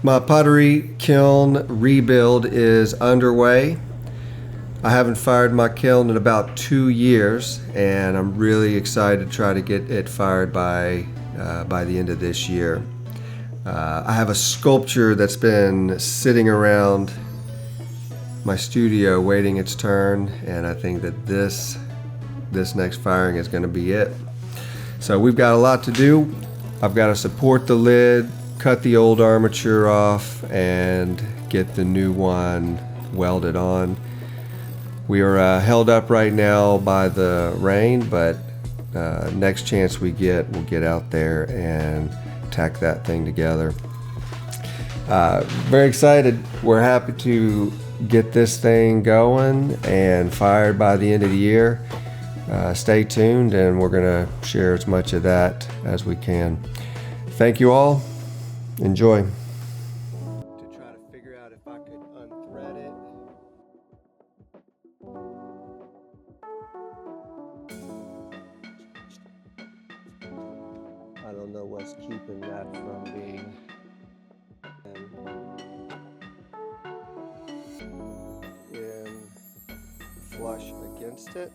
My pottery kiln rebuild is underway. I haven't fired my kiln in about 2 years, and I'm really excited to try to get it fired by the end of this year. I have a sculpture that's been sitting around my studio waiting its turn, and I think that this next firing is going to be it. So we've got a lot to do. I've got to support the lid, cut the old armature off, and get the new one welded on. We are held up right now by the rain, but next chance we get, we'll get out there and tack that thing together. Very excited. We're happy to get this thing going and fired by the end of the year. Stay tuned, and we're going to share as much of that as we can. Thank you all. Enjoy. To try to figure out if I could unthread it. I don't know what's keeping that from being in flush against it.